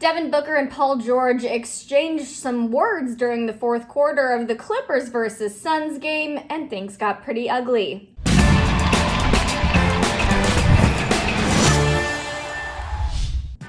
Devin Booker and Paul George exchanged some words during the fourth quarter of the Clippers vs. Suns game, and things got pretty ugly.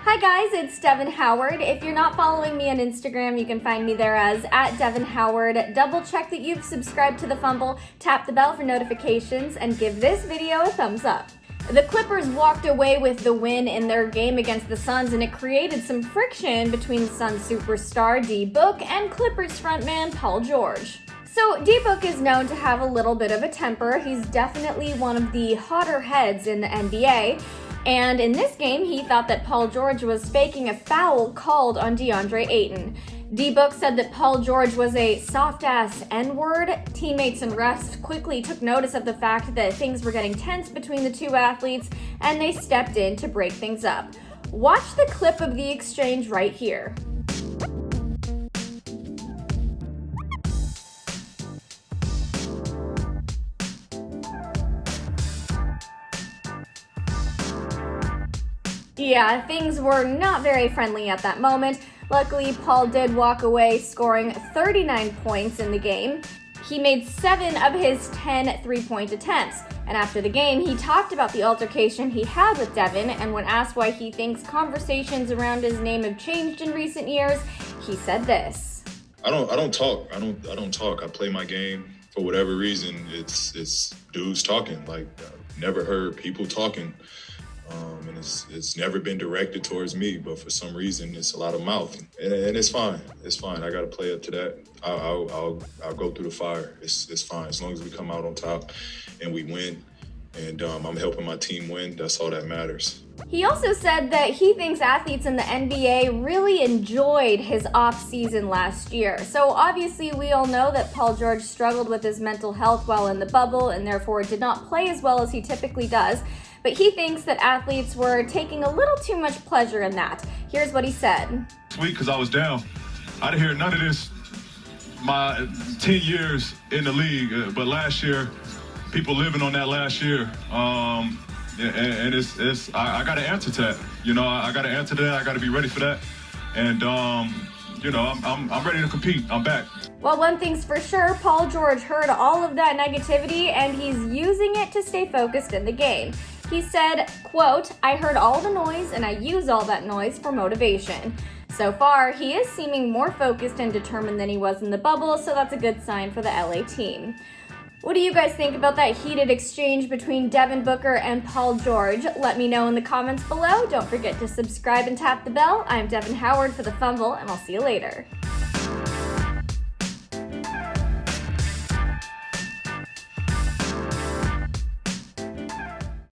Hi guys, it's Devin Howard. If you're not following me on Instagram, you can find me there as @DevinHoward. Double check that you've subscribed to the Fumble, tap the bell for notifications, and give this video a thumbs up. The Clippers walked away with the win in their game against the Suns, and it created some friction between Suns superstar D-Book and Clippers frontman Paul George. So D-Book is known to have a little bit of a temper. He's definitely one of the hotter heads in the NBA. And in this game, he thought that Paul George was faking a foul called on DeAndre Ayton. D-Book said that Paul George was a soft-ass N-word. Teammates and refs quickly took notice of the fact that things were getting tense between the two athletes, and they stepped in to break things up. Watch the clip of the exchange right here. Yeah, things were not very friendly at that moment. Luckily, Paul did walk away scoring 39 points in the game. He made 7 of his 10 three-point attempts. And after the game, he talked about the altercation he had with Devin, and when asked why he thinks conversations around his name have changed in recent years, he said this. I don't talk. I play my game. For whatever reason, it's dudes talking. Like, I've never heard people talking. And it's never been directed towards me, but for some reason it's a lot of mouth, and it's fine. It's fine. I got to play up to that. I'll go through the fire. It's fine as long as we come out on top and we win. And I'm helping my team win. That's all that matters. He also said that he thinks athletes in the NBA really enjoyed his off season last year. So obviously we all know that Paul George struggled with his mental health while in the bubble and therefore did not play as well as he typically does. But he thinks that athletes were taking a little too much pleasure in that. Here's what he said. Sweet, because I was down. I didn't hear none of this my 10 years in the league, but last year, people living on that last year. And I got to answer to that. You know, I got to answer to that. I got to be ready for that. And, I'm ready to compete. I'm back. Well, one thing's for sure, Paul George heard all of that negativity and he's using it to stay focused in the game. He said, quote, "I heard all the noise and I use all that noise for motivation." So far, he is seeming more focused and determined than he was in the bubble, so that's a good sign for the LA team. What do you guys think about that heated exchange between Devin Booker and Paul George? Let me know in the comments below. Don't forget to subscribe and tap the bell. I'm Devin Howard for the Fumble, and I'll see you later.